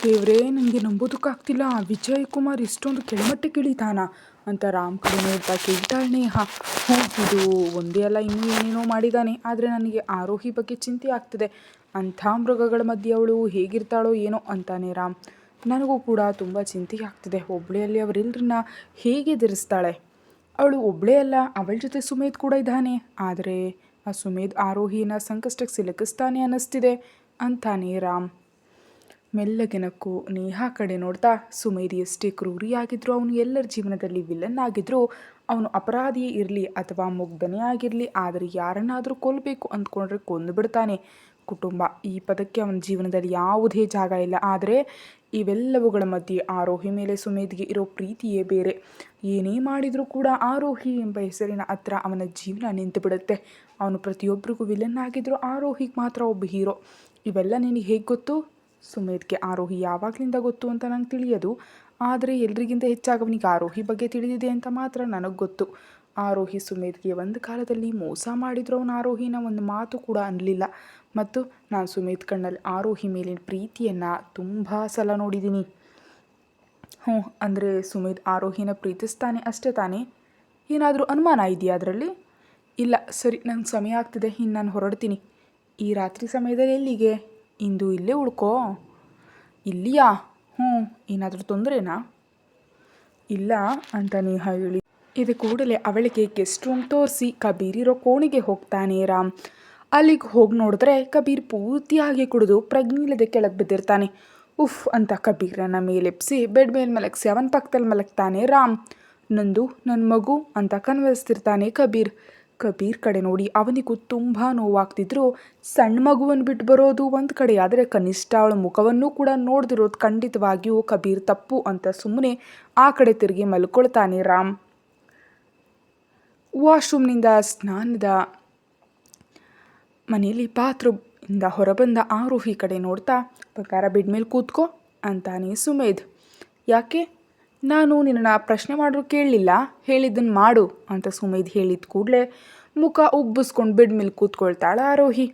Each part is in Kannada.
ದೇವ್ರೇ, ನನಗೆ ನಂಬೋದಕ್ಕಾಗ್ತಿಲ್ಲ. ವಿಜಯ್ ಕುಮಾರ್ ಇಷ್ಟೊಂದು ಕೆಳಮಟ್ಟಕ್ಕೆ ಇಳಿತಾನಾ ಅಂತ ರಾಮ್ ಕಡೆ ನೋಡ್ತಾ ಕೇಳ್ತಾಳೆ ನೇಹ. ಹ್ಞೂ, ಇದು ಒಂದೇ ಅಲ್ಲ, ಇನ್ನೂ ಏನೇನೋ ಮಾಡಿದ್ದಾನೆ. ಆದರೆ ನನಗೆ ಆರೋಹಿ ಬಗ್ಗೆ ಚಿಂತೆ ಆಗ್ತಿದೆ. ಅಂಥ ಮೃಗಗಳ ಮಧ್ಯೆ ಅವಳು ಹೇಗಿರ್ತಾಳೋ ಏನೋ ಅಂತಾನೆ ರಾಮ್. ನನಗೂ ಕೂಡ ತುಂಬ ಚಿಂತೆ ಆಗ್ತಿದೆ. ಒಬ್ಬಳೇ ಅಲ್ಲಿ ಅವರೆಲ್ಲರನ್ನ ಹೇಗೆ ಎದುರಿಸ್ತಾಳೆ? ಅವಳು ಒಬ್ಬಳೇ ಅಲ್ಲ, ಅವಳ ಜೊತೆ ಸುಮೇಧ್ ಕೂಡ ಇದ್ದಾನೆ. ಆದರೆ ಆ ಸುಮೇಧ್ ಆರೋಹಿನ ಸಂಕಷ್ಟಕ್ಕೆ ಸಿಲುಕಿಸ್ತಾನೆ ಅನ್ನಿಸ್ತಿದೆ ಅಂತಾನೆ ರಾಮ್. ಮೆಲ್ಲಗೆ ನಕ್ಕು ನೇಹಾ ಕಡೆ ನೋಡ್ತಾ, ಸುಮೇಧ್ ಎಷ್ಟೇ ಕ್ರೂರಿಯಾಗಿದ್ರೂ, ಅವನು ಎಲ್ಲರ ಜೀವನದಲ್ಲಿ ವಿಲನ್ ಆಗಿದ್ರೂ, ಅವನು ಅಪರಾಧಿಯೇ ಇರಲಿ ಅಥವಾ ಮುಗ್ಧನೇ ಆಗಿರಲಿ, ಆದರೆ ಯಾರನ್ನಾದರೂ ಕೊಲ್ಲಬೇಕು ಅಂದ್ಕೊಂಡ್ರೆ ಕೊಂದು ಬಿಡ್ತಾನೆ. ಕುಟುಂಬ ಈ ಪದಕ್ಕೆ ಅವನ ಜೀವನದಲ್ಲಿ ಯಾವುದೇ ಜಾಗ ಇಲ್ಲ. ಆದರೆ ಇವೆಲ್ಲವುಗಳ ಮಧ್ಯೆ ಆರೋಹಿ ಮೇಲೆ ಸುಮೇಧ್ಗೆ ಇರೋ ಪ್ರೀತಿಯೇ ಬೇರೆ. ಏನೇ ಮಾಡಿದರೂ ಕೂಡ ಆರೋಹಿ ಎಂಬ ಹೆಸರಿನ ಹತ್ರ ಅವನ ಜೀವನ ನಿಂತು ಬಿಡುತ್ತೆ. ಅವನು ಪ್ರತಿಯೊಬ್ಬರಿಗೂ ವಿಲನ್ ಆಗಿದ್ರೂ ಆರೋಹಿಗೆ ಮಾತ್ರ ಒಬ್ಬ ಹೀರೋ. ಇವೆಲ್ಲ ನಿನಗೆ ಹೇಗೆ ಗೊತ್ತು? ಸುಮೇಧ್ಗೆ ಆರೋಹಿ ಯಾವಾಗಲಿಂದ ಗೊತ್ತು ಅಂತ ನಂಗೆ ತಿಳಿಯೋದು. ಆದರೆ ಎಲ್ರಿಗಿಂತ ಹೆಚ್ಚಾಗಿ ಅವನಿಗೆ ಆರೋಹಿ ಬಗ್ಗೆ ತಿಳಿದಿದೆ ಅಂತ ಮಾತ್ರ ನನಗೆ ಗೊತ್ತು. ಆರೋಹಿ ಸುಮೇಧ್ಗೆ ಒಂದು ಕಾಲದಲ್ಲಿ ಮೋಸ ಮಾಡಿದ್ರು ಅವನು ಆರೋಹಿನ ಒಂದು ಮಾತು ಕೂಡ ಅನ್ನಲಿಲ್ಲ. ಮತ್ತು ನಾನು ಸುಮೇಧ್ ಕಣ್ಣಲ್ಲಿ ಆರೋಹಿ ಮೇಲಿನ ಪ್ರೀತಿಯನ್ನು ತುಂಬ ಸಲ ನೋಡಿದ್ದೀನಿ. ಹ್ಞೂ, ಅಂದರೆ ಸುಮೇಧ್ ಆರೋಹಿನ ಪ್ರೀತಿಸ್ತಾನೆ ಅಷ್ಟೇ ತಾನೇ? ಏನಾದರೂ ಅನುಮಾನ ಇದೆಯಾ ಅದರಲ್ಲಿ? ಇಲ್ಲ. ಸರಿ, ನಂಗೆ ಸಮಯ ಆಗ್ತಿದೆ, ಇನ್ನು ನಾನು ಹೊರಡ್ತೀನಿ. ಈ ರಾತ್ರಿ ಸಮಯದಲ್ಲಿ ಎಲ್ಲಿಗೆ? ಇಂದು ಇಲ್ಲೇ ಉಳ್ಕೋ. ಇಲ್ಲಿಯಾ? ಹ್ಞೂ, ಏನಾದರೂ ತೊಂದರೆನಾ? ಇಲ್ಲ ಅಂತ ನೇಹ ಹೇಳಿ ಇದು ಕೂಡಲೇ ಅವಳಿಗೆ ಗೆಸ್ಟ್ ರೂಮ್ ತೋರಿಸಿ ಕಬೀರ್ ಇರೋ ಕೋಣೆಗೆ ಹೋಗ್ತಾನೆ ರಾಮ್. ಅಲ್ಲಿಗೆ ಹೋಗಿ ನೋಡಿದ್ರೆ ಕಬೀರ್ ಪೂರ್ತಿಯಾಗಿ ಕುಡಿದು ಪ್ರಜ್ಞಿಲ್ಲದೆ ಕೆಳಗೆ ಬಿದ್ದಿರ್ತಾನೆ. ಉಫ್ ಅಂತ ಕಬೀರನ್ನ ಮೇಲೆಪ್ಸಿ ಬೆಡ್ ಮೇಲೆ ಮಲಗಿಸಿ ಅವನ ಪಕ್ಕದಲ್ಲಿ ಮಲಗ್ತಾನೆ ರಾಮ್. ನಂದು ನನ್ನ ಮಗು ಅಂತ ಕನ್ವರ್ಸ್ತಿರ್ತಾನೆ ಕಬೀರ್. ಕಬೀರ್ ಕಡೆ ನೋಡಿ ಅವನಿಗೂ ತುಂಬ ನೋವಾಗ್ತಿದ್ರು. ಸಣ್ಣ ಮಗುವನ್ನು ಬಿಟ್ಟು ಬರೋದು ಒಂದು ಕಡೆ, ಆದರೆ ಕನಿಷ್ಠ ಅವಳ ಮುಖವನ್ನು ಕೂಡ ನೋಡ್ದಿರೋದು ಖಂಡಿತವಾಗಿಯೂ ಕಬೀರ್ ತಪ್ಪು ಅಂತ ಸುಮ್ಮನೆ ಆ ಕಡೆ ತಿರುಗಿ ಮಲ್ಕೊಳ್ತಾನೆ ರಾಮ್. ವಾಶ್ರೂಮ್ನಿಂದ ಸ್ನಾನದ ಮನೆಯಲ್ಲಿ ಬಾತ್ರೂಮಿಂದ ಹೊರಬಂದ ಆರೋಹಿ ಕಡೆ ನೋಡ್ತಾ, ಪ್ರಕಾರ ಬೆಡ್ ಮೇಲೆ ಕೂತ್ಕೋ ಅಂತಾನೆ ಸುಮೇಧ್. ಯಾಕೆ? ನಾನು ನಿನ್ನ ಪ್ರಶ್ನೆ ಮಾಡಿದ್ರು ಕೇಳಲಿಲ್ಲ, ಹೇಳಿದ್ದನ್ನು ಮಾಡು ಅಂತ ಸುಮೇಧ್ ಹೇಳಿದ ಕೂಡಲೇ ಮುಖ ಉಬ್ಬಿಸ್ಕೊಂಡು ಬೆಡ್ ಮೇಲೆ ಕೂತ್ಕೊಳ್ತಾಳೆ ಆರೋಹಿ.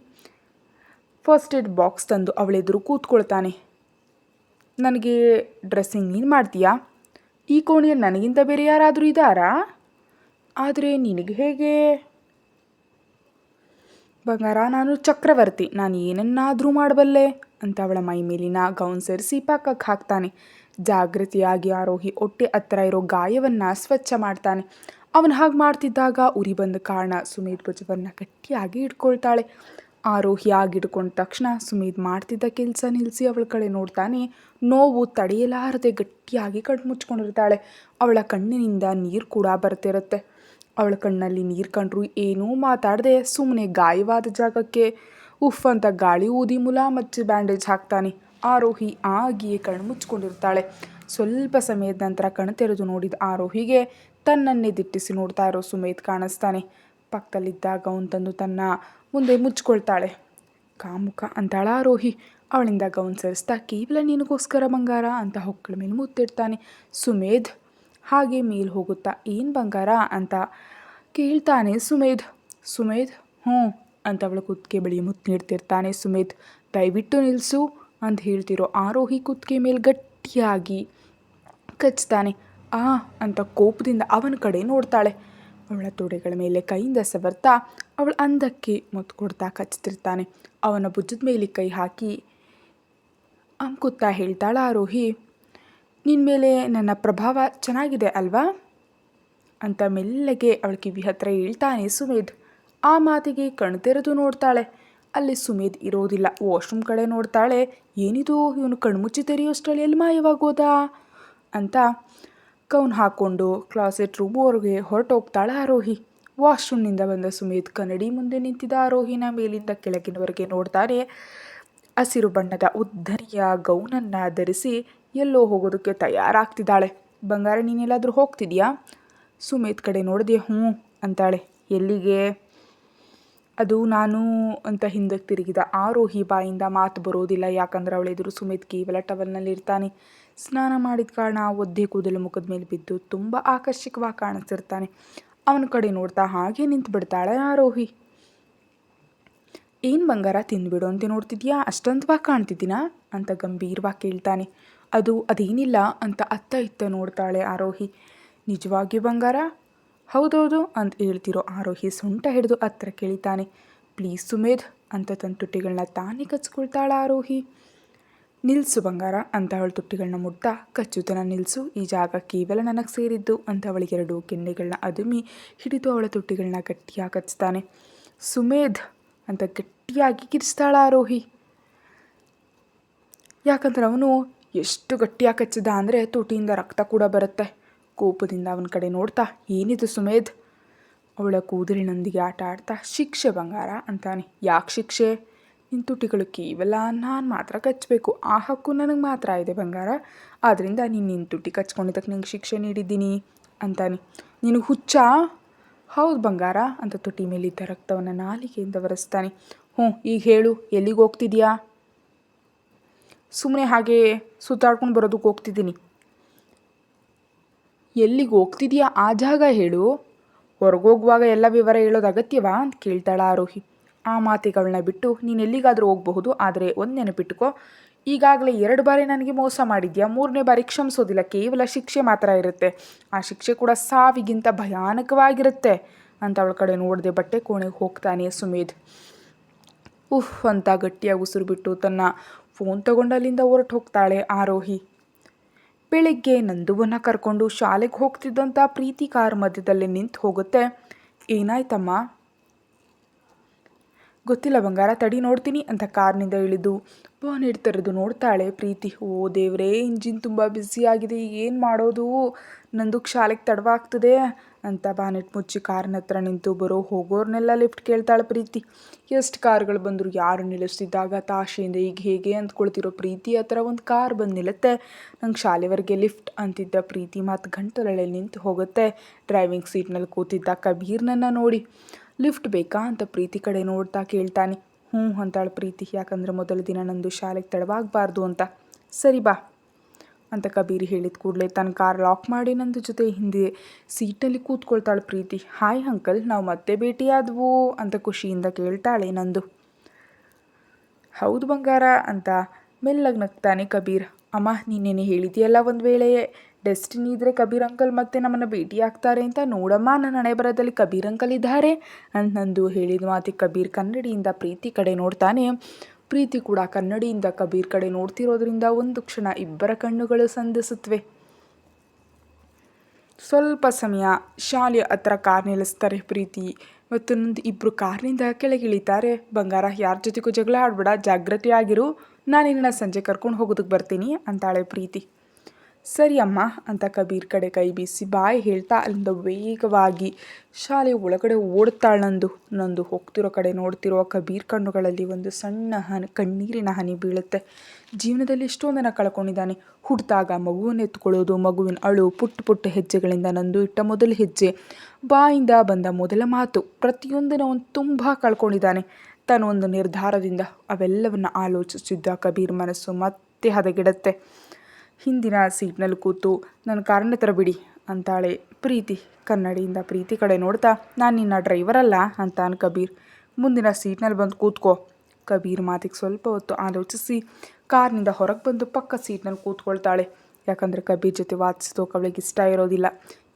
ಫಸ್ಟ್ ಏಡ್ ಬಾಕ್ಸ್ ತಂದು ಅವಳೆದುರು ಕೂತ್ಕೊಳ್ತಾನೆ. ನನಗೆ ಡ್ರೆಸ್ಸಿಂಗ್ ನೀನು ಮಾಡ್ತೀಯಾ? ಈ ಕೋಣೆಯಲ್ಲಿ ನನಗಿಂತ ಬೇರೆ ಯಾರಾದರೂ ಇದ್ದಾರಾ? ಆದರೆ ನಿನಗೆ ಹೇಗೆ? ಬಂಗಾರ, ನಾನು ಚಕ್ರವರ್ತಿ, ನಾನು ಏನನ್ನಾದರೂ ಮಾಡಬಲ್ಲೆ ಅಂತ ಅವಳ ಮೈ ಮೇಲಿನ ಗೌನ್ ಸೇರಿಸಿ ಪಕ್ಕಕ್ಕೆ ಹಾಕ್ತಾನೆ. ಜಾಗೃತಿಯಾಗಿ ಆರೋಹಿ ಹೊಟ್ಟೆ ಹತ್ರ ಇರೋ ಗಾಯವನ್ನು ಸ್ವಚ್ಛ ಮಾಡ್ತಾನೆ. ಅವನು ಹಾಗೆ ಮಾಡ್ತಿದ್ದಾಗ ಉರಿ ಬಂದ ಕಾರಣ ಸುಮೇಧ್ ಭುಜವನ್ನು ಗಟ್ಟಿಯಾಗಿ ಇಟ್ಕೊಳ್ತಾಳೆ. ಆರೋಹಿ ಆಗಿಡ್ಕೊಂಡ ತಕ್ಷಣ ಸುಮೇಧ್ ಮಾಡ್ತಿದ್ದ ಕೆಲಸ ನಿಲ್ಲಿಸಿ ಅವಳ ಕಡೆ ನೋಡ್ತಾನೆ. ನೋವು ತಡೆಯಲಾರದೆ ಗಟ್ಟಿಯಾಗಿ ಕಣ್ಣು ಮುಚ್ಕೊಂಡಿರ್ತಾಳೆ. ಅವಳ ಕಣ್ಣಿನಿಂದ ನೀರು ಕೂಡ ಬರ್ತಿರುತ್ತೆ. ಅವಳ ಕಣ್ಣಲ್ಲಿ ನೀರು ಕಂಡ್ರು ಏನೂ ಮಾತಾಡದೆ ಸುಮ್ಮನೆ ಗಾಯವಾದ ಜಾಗಕ್ಕೆ ಉಫ್ ಅಂತ ಗಾಳಿ ಊದಿ ಮುಲಾಮಚ್ಚಿ ಬ್ಯಾಂಡೇಜ್ ಹಾಕ್ತಾನೆ. ಆರೋಹಿ ಆಗಿಯೇ ಕಣ್ಣು ಮುಚ್ಕೊಂಡಿರ್ತಾಳೆ. ಸ್ವಲ್ಪ ಸಮಯದ ನಂತರ ಕಣ್ಣು ತೆರೆದು ನೋಡಿದ ಆರೋಹಿಗೆ ತನ್ನನ್ನೇ ದಿಟ್ಟಿಸಿ ನೋಡ್ತಾ ಇರೋ ಸುಮೇಧ್ ಕಾಣಿಸ್ತಾನೆ. ಪಕ್ಕದಲ್ಲಿದ್ದ ಗೌನ್ ತಂದು ತನ್ನ ಮುಂದೆ ಮುಚ್ಕೊಳ್ತಾಳೆ. ಕಾಮುಕ ಅಂತಾಳ ಆರೋಹಿ. ಅವಳಿಂದ ಗೌನ್ ಸರಿಸ್ತಾ, ಕೇವಲ ನಿನಗೋಸ್ಕರ ಬಂಗಾರ ಅಂತ ಹೊಕ್ಕಳ ಮೇಲೆ ಮುತ್ತಿಡ್ತಾನೆ. ಸುಮೇಧ್ ಹಾಗೆ ಮೇಲೆ ಹೋಗುತ್ತಾ, ಏನು ಬಂಗಾರ ಅಂತ ಕೇಳ್ತಾನೆ ಸುಮೇಧ್. ಸುಮೇಧ್ ಹ್ಞೂ ಅಂತ ಅವಳ ಕುತ್ತಿಗೆ ಬಳಿ ಮುತ್ತು ನೀಡ್ತಿರ್ತಾನೆ ಸುಮೇಧ್. ದಯವಿಟ್ಟು ನಿಲ್ಲಿಸು ಅಂತ ಹೇಳ್ತಿರೋ ಆರೋಹಿ ಕುತ್ತಿಗೆ ಮೇಲೆ ಗಟ್ಟಿಯಾಗಿ ಕಚ್ತಾನೆ. ಅಂತ ಕೋಪದಿಂದ ಅವನ ಕಡೆ ನೋಡ್ತಾಳೆ. ಅವಳ ತೊಡೆಗಳ ಮೇಲೆ ಕೈಯಿಂದ ಸವರ್ತಾ ಅವಳ ಅಂದಕ್ಕೆ ಮುತ್ತು ಕೊಡ್ತಾ ಕಚ್ತಿರ್ತಾನೆ. ಅವನ ಭುಜದ ಮೇಲೆ ಕೈ ಹಾಕಿ ಅಂಕುತ್ತಾ ಹೇಳ್ತಾಳೆ ಆರೋಹಿ, ನಿನ್ನ ಮೇಲೆ ನನ್ನ ಪ್ರಭಾವ ಚೆನ್ನಾಗಿದೆ ಅಲ್ವಾ ಅಂತ ಮೆಲ್ಲಗೆ ಅವಳ ಕಿವಿ ಹತ್ರ ಹೇಳ್ತಾನೆ ಸುಮೇಧ್. ಆ ಮಾತಿಗೆ ಕಣ್ಣು ತೆರೆದು ನೋಡ್ತಾಳೆ. ಅಲ್ಲಿ ಸುಮೇಧ್ ಇರೋದಿಲ್ಲ. ವಾಶ್ರೂಮ್ ಕಡೆ ನೋಡ್ತಾಳೆ. ಏನಿದು, ಇವನು ಕಣ್ಮುಚ್ಚಿ ತೆರೆಯೋಷ್ಟರಲ್ಲಿ ಎಲ್ಲಿ ಮಾಯವಾಗೋದಾ ಅಂತ ಗೌನ್ ಹಾಕ್ಕೊಂಡು ಕ್ಲಾಸೆಟ್ ರೂಮ್ವರೆಗೆ ಹೊರಟೋಗ್ತಾಳೆ ಆರೋಹಿ. ವಾಶ್ರೂಮ್ನಿಂದ ಬಂದ ಸುಮೇಧ್ ಕನ್ನಡಿ ಮುಂದೆ ನಿಂತಿದ್ದ ಆರೋಹಿನ ಮೇಲಿಂದ ಕೆಳಗಿನವರೆಗೆ ನೋಡ್ತಾನೆ. ಹಸಿರು ಬಣ್ಣದ ಉದ್ದನೆಯ ಗೌನನ್ನು ಧರಿಸಿ ಎಲ್ಲೋ ಹೋಗೋದಕ್ಕೆ ತಯಾರಾಗ್ತಿದ್ದಾಳೆ. ಬಂಗಾರ, ನೀನೆಲ್ಲಾದರೂ ಹೋಗ್ತಿದ್ಯಾ? ಸುಮೇಧ್ ಕಡೆ ನೋಡಿದೆ. ಹ್ಞೂ ಅಂತಾಳೆ. ಎಲ್ಲಿಗೆ? ಅದು ನಾನು ಅಂತ ಹಿಂದಕ್ಕೆ ತಿರುಗಿದ ಆರೋಹಿ ಬಾಯಿಂದ ಮಾತು ಬರೋದಿಲ್ಲ. ಯಾಕಂದ್ರೆ ಅವಳೆದುರು ಸುಮೇಧ್ ಕೇವಲ ಟವಲ್ನಲ್ಲಿ ಇರ್ತಾನೆ. ಸ್ನಾನ ಮಾಡಿದ ಕಾರಣ ಒದ್ದೆ ಕೂದಲು ಮುಖದ ಮೇಲೆ ಬಿದ್ದು ತುಂಬ ಆಕರ್ಷಕವಾಗಿ ಕಾಣಿಸ್ತಿರ್ತಾನೆ. ಅವನ ಕಡೆ ನೋಡ್ತಾ ಹಾಗೆ ನಿಂತು ಬಿಡ್ತಾಳೆ ಆರೋಹಿ. ಏನು ಬಂಗಾರ ತಿಂದ್ಬಿಡು ಅಂತ ನೋಡ್ತಿದ್ಯಾ, ಅಷ್ಟೊಂದವಾಗಿ ಕಾಣ್ತಿದ್ದೀನಾ ಅಂತ ಗಂಭೀರವಾಗಿ ಕೇಳ್ತಾನೆ. ಅದೇನಿಲ್ಲ ಅಂತ ಅತ್ತ ಇತ್ತ ನೋಡ್ತಾಳೆ ಆರೋಹಿ. ನಿಜವಾಗಿಯೂ ಬಂಗಾರ? ಹೌದೌದು ಅಂತ ಹೇಳ್ತಿರೋ ಆರೋಹಿ ಸೊಂಟ ಹಿಡಿದು ಹತ್ರ ಕೇಳಿತಾನೆ. ಪ್ಲೀಸ್ ಸುಮೇಧ್ ಅಂತ ತನ್ನ ತುಟಿಗಳನ್ನ ತಾನೇ ಕಚ್ಕೊಳ್ತಾಳ ಆರೋಹಿ. ನಿಲ್ಲಿಸು ಬಂಗಾರ ಅಂತ ಅವಳ ತುಟಿಗಳನ್ನ ಮುಟ್ತಾ, ಕಚ್ಚುತನ ನಿಲ್ಲಿಸು, ಈ ಜಾಗ ಕೇವಲ ನನಗೆ ಸೇರಿದ್ದು ಅಂತ ಅವಳಿಗೆ 2 ಕೆನ್ನೆಗಳನ್ನ ಅದುಮಿ ಹಿಡಿದು ಅವಳ ತುಟಿಗಳನ್ನ ಗಟ್ಟಿಯಾಗಿ ಕಚ್ತಾನೆ. ಸುಮೇಧ್ ಅಂತ ಗಟ್ಟಿಯಾಗಿ ಕಿರಿಸ್ತಾಳ ಆರೋಹಿ. ಯಾಕಂದ್ರೆ ಅವನು ಎಷ್ಟು ಗಟ್ಟಿಯಾಗಿ ಕಚ್ಚಿದ ಅಂದರೆ ತುಟಿಯಿಂದ ರಕ್ತ ಕೂಡ ಬರುತ್ತೆ. ಕೋಪದಿಂದ ಅವನ ಕಡೆ ನೋಡ್ತಾ, ಏನಿದು ಸುಮೇಧ್? ಅವಳ ಕೂದಲಿನೊಂದಿಗೆ ಆಟ ಆಡ್ತಾ, ಶಿಕ್ಷೆ ಬಂಗಾರ ಅಂತಾನೆ. ಯಾಕೆ ಶಿಕ್ಷೆ? ನಿನ್ನ ತುಟಿಗಳು ಕೇವಲ ನಾನು ಮಾತ್ರ ಕಚ್ಚಬೇಕು, ಆ ಹಕ್ಕು ನನಗೆ ಮಾತ್ರ ಇದೆ ಬಂಗಾರ. ಆದ್ದರಿಂದ ನಿನ್ನ ತುಟಿ ಕಚ್ಕೊಂಡಿದ್ದಕ್ಕೆ ನಿಂಗೆ ಶಿಕ್ಷೆ ನೀಡಿದ್ದೀನಿ ಅಂತಾನೆ. ನೀನು ಹುಚ್ಚಾ? ಹೌದು ಬಂಗಾರ ಅಂತ ತುಟಿ ಮೇಲಿದ್ದ ರಕ್ತವನ್ನು ನಾಲಿಗೆಯಿಂದ ಒರೆಸ್ತಾನೆ. ಈಗ ಹೇಳು, ಎಲ್ಲಿಗೆ ಹೋಗ್ತಿದ್ಯಾ? ಸುಮ್ಮನೆ ಹಾಗೆ ಸುತ್ತಾಡ್ಕೊಂಡು ಬರೋದಕ್ಕೆ ಹೋಗ್ತಿದ್ದೀನಿ. ಎಲ್ಲಿಗೆ ಹೋಗ್ತಿದ್ಯಾ ಆ ಜಾಗ ಹೇಳು. ಹೊರಗೋಗುವಾಗ ಎಲ್ಲ ವಿವರ ಹೇಳೋದು ಅಗತ್ಯವಾ ಅಂತ ಕೇಳ್ತಾಳ ಆರೋಹಿ. ಆ ಮಾತಿಗಳನ್ನ ಬಿಟ್ಟು ನೀನು ಎಲ್ಲಿಗಾದರೂ ಹೋಗಬಹುದು, ಆದರೆ ಒಂದು ನೆನಪಿಟ್ಟುಕೋ, ಈಗಾಗಲೇ 2 ಬಾರಿ ನನಗೆ ಮೋಸ ಮಾಡಿದ್ಯಾ, 3ನೇ ಬಾರಿ ಕ್ಷಮಿಸೋದಿಲ್ಲ, ಕೇವಲ ಶಿಕ್ಷೆ ಮಾತ್ರ ಇರುತ್ತೆ. ಆ ಶಿಕ್ಷೆ ಕೂಡ ಸಾವಿಗಿಂತ ಭಯಾನಕವಾಗಿರುತ್ತೆ ಅಂತ ಅವಳ ಕಡೆ ನೋಡದೆ ಬಟ್ಟೆ ಕೋಣೆಗೆ ಹೋಗ್ತಾನೆ ಸುಮೇಧ್. ಅಂತ ಗಟ್ಟಿಯಾಗಿ ಉಸಿರು ಬಿಟ್ಟು ತನ್ನ ಫೋನ್ ತಗೊಂಡು ಅಲ್ಲಿಂದ ಹೊರಟು ಹೋಗ್ತಾಳೆ ಆರೋಹಿ. ಬೆಳಿಗ್ಗೆ ನಂದುವನ್ನು ಕರ್ಕೊಂಡು ಶಾಲೆಗೆ ಹೋಗ್ತಿದ್ದಂಥ ಪ್ರೀತಿ ಕಾರ್ ಮಧ್ಯದಲ್ಲಿ ನಿಂತು ಹೋಗುತ್ತೆ. ಏನಾಯ್ತಮ್ಮ? ಗೊತ್ತಿಲ್ಲ ಬಂಗಾರ, ತಡಿ ನೋಡ್ತೀನಿ ಅಂತ ಕಾರ್ನಿಂದ ಇಳಿದು ಬಾನೆಟ್ ತೆರೆದು ನೋಡ್ತಾಳೆ ಪ್ರೀತಿ. ಓ ದೇವ್ರೇ, ಇಂಜಿನ್ ತುಂಬ ಬ್ಯುಸಿಯಾಗಿದೆ, ಏನು ಮಾಡೋದು? ನಂದಕ್ಕೆ ಶಾಲೆಗೆ ತಡವಾಗ್ತದೆ ಅಂತ ಬಾನೆಟ್ ಮುಚ್ಚಿ ಕಾರಿನ ಹತ್ರ ನಿಂತು ಹೋಗೋರ್ನೆಲ್ಲ ಲಿಫ್ಟ್ ಕೇಳ್ತಾಳೆ ಪ್ರೀತಿ. ಎಷ್ಟು ಕಾರ್ಗಳು ಬಂದರು, ಯಾರು ನಿಲ್ಲಿಸ್ತಿದ್ದಾಗ ತಾಶೆಯಿಂದ ಈಗ ಹೇಗೆ ಅಂದ್ಕೊಳ್ತಿರೋ ಪ್ರೀತಿ ಹತ್ರ ಒಂದು ಕಾರ್ ಬಂದು ನಿಲ್ಲುತ್ತೆ. ನಂಗೆ ಶಾಲೆವರೆಗೆ ಲಿಫ್ಟ್ ಅಂತಿದ್ದ ಪ್ರೀತಿ ಮಾತು ಗಂಟಲಲ್ಲಿ ನಿಂತು ಹೋಗುತ್ತೆ. ಡ್ರೈವಿಂಗ್ ಸೀಟ್ನಲ್ಲಿ ಕೂತಿದ್ದ ಕಬೀರ್ನನ್ನು ನೋಡಿ, ಲಿಫ್ಟ್ ಬೇಕಾ ಅಂತ ಪ್ರೀತಿ ಕಡೆ ನೋಡ್ತಾ ಕೇಳ್ತಾನೆ. ಅಂತಾಳೆ ಪ್ರೀತಿ, ಯಾಕಂದರೆ ಮೊದಲ ದಿನ ನಂದು ಶಾಲೆಗೆ ತಡವಾಗಬಾರ್ದು ಅಂತ. ಸರಿ ಬಾ ಅಂತ ಕಬೀರ್ ಹೇಳಿದ ಕೂಡಲೇ ತನ್ನ ಕಾರ್ ಲಾಕ್ ಮಾಡಿ ನಂದು ಜೊತೆ ಹಿಂದೆ ಸೀಟ್ನಲ್ಲಿ ಕೂತ್ಕೊಳ್ತಾಳೆ ಪ್ರೀತಿ. ಹಾಯ್ ಅಂಕಲ್, ನಾವು ಮತ್ತೆ ಭೇಟಿಯಾದವು ಅಂತ ಖುಷಿಯಿಂದ ಕೇಳ್ತಾಳೆ ನಂದು. ಹೌದು ಬಂಗಾರ ಅಂತ ಮೆಲ್ಲಗೆ ನಗ್ತಾನೆ ಕಬೀರ್. ಅಮ್ಮ, ನೀನೇನು ಹೇಳಿದೆಯಲ್ಲ, ಒಂದು ವೇಳೆ ಡೆಸ್ಟಿನಿ ಇದ್ದರೆ ಕಬೀರ್ ಅಂಕಲ್ ಮತ್ತೆ ನಮ್ಮನ್ನು ಭೇಟಿ ಆಗ್ತಾರೆ ಅಂತ. ನೋಡಮ್ಮ, ನನ್ನ ಹಣೆ ಬರದಲ್ಲಿ ಕಬೀರ್ ಅಂಕಲ್ ಇದ್ದಾರೆ ಅಂತ ನಂದು ಹೇಳಿದ ಮಾತಿಗೆ ಕಬೀರ್ ಕನ್ನಡಿಯಿಂದ ಪ್ರೀತಿ ಕಡೆ ನೋಡ್ತಾನೆ. ಪ್ರೀತಿ ಕೂಡ ಕನ್ನಡಿಯಿಂದ ಕಬೀರ್ ಕಡೆ ನೋಡ್ತಿರೋದ್ರಿಂದ ಒಂದು ಕ್ಷಣ ಇಬ್ಬರ ಕಣ್ಣುಗಳು ಸಂಧಿಸುತ್ತವೆ. ಸ್ವಲ್ಪ ಸಮಯ ಶಾಲೆಯ ಹತ್ರ ಕಾರ್ ನಿಲ್ಲಿಸ್ತಾರೆ ಪ್ರೀತಿ ಮತ್ತು ಇಬ್ಬರು ಕಾರ್ನಿಂದ ಕೆಳಗಿಳಿತಾರೆ. ಬಂಗಾರ, ಯಾರ ಜೊತೆಗೂ ಜಗಳ ಆಡ್ಬೇಡ, ಜಾಗೃತಿಯಾಗಿರು, ನಾನು ನಿನ್ನ ಸಂಜೆ ಕರ್ಕೊಂಡು ಹೋಗೋದಕ್ಕೆ ಬರ್ತೀನಿ ಅಂತಾಳೆ ಪ್ರೀತಿ. ಸರಿ ಅಮ್ಮ ಅಂತ ಕಬೀರ್ ಕಡೆ ಕೈ ಬೀಸಿ ಬಾಯಿ ಹೇಳ್ತಾ ಅಲ್ಲಿಂದ ವೇಗವಾಗಿ ಶಾಲೆ ಒಳಗಡೆ ಓಡ್ತಾಳೆ. ನಂದು ಹೋಗ್ತಿರೋ ಕಡೆ ನೋಡ್ತಿರೋ ಕಬೀರ್ ಕಣ್ಣುಗಳಲ್ಲಿ ಒಂದು ಸಣ್ಣ ಕಣ್ಣೀರಿನ ಹನಿ ಬೀಳುತ್ತೆ. ಜೀವನದಲ್ಲಿ ಎಷ್ಟೊಂದನ್ನು ಕಳ್ಕೊಂಡಿದ್ದಾನೆ. ಹುಟ್ಟಿದಾಗ ಮಗುವನ್ನು ಎತ್ಕೊಳ್ಳೋದು, ಮಗುವಿನ ಅಳು, ಪುಟ್ಟ ಹೆಜ್ಜೆಗಳಿಂದ ನಂದು ಇಟ್ಟ ಮೊದಲ ಹೆಜ್ಜೆ, ಬಾಯಿಂದ ಬಂದ ಮೊದಲ ಮಾತು, ಪ್ರತಿಯೊಂದನ್ನು ಅವನು ತುಂಬ ಕಳ್ಕೊಂಡಿದ್ದಾನೆ. ತಾನು ಒಂದು ನಿರ್ಧಾರದಿಂದ ಅವೆಲ್ಲವನ್ನು ಆಲೋಚಿಸಿದ್ದ ಕಬೀರ್ ಮನಸ್ಸು ಮತ್ತೆ ಹದಗೆಡುತ್ತೆ. ಹಿಂದಿನ ಸೀಟ್ನಲ್ಲಿ ಕೂತು ನನ್ನ ಕಾರನ್ನ ಹತ್ರ ಬಿಡಿ ಅಂತಾಳೆ ಪ್ರೀತಿ. ಕನ್ನಡಿಯಿಂದ ಪ್ರೀತಿ ಕಡೆ ನೋಡ್ತಾ, ನಾನು ನಿನ್ನ ಡ್ರೈವರ್ ಅಲ್ಲ ಅಂತಾನೆ ಕಬೀರ್. ಮುಂದಿನ ಸೀಟ್ನಲ್ಲಿ ಬಂದು ಕೂತ್ಕೋ. ಕಬೀರ್ ಮಾತಿಗೆ ಸ್ವಲ್ಪ ಹೊತ್ತು ಆಲೋಚಿಸಿ ಕಾರ್ನಿಂದ ಹೊರಗೆ ಬಂದು ಪಕ್ಕ ಸೀಟ್ನಲ್ಲಿ ಕೂತ್ಕೊಳ್ತಾಳೆ. ಯಾಕಂದರೆ ಕಬೀರ್ ಜೊತೆ ವಾದಿಸೋಕೆ ಅವಳಿಗೆ ಇಷ್ಟ ಇರೋದಿಲ್ಲ.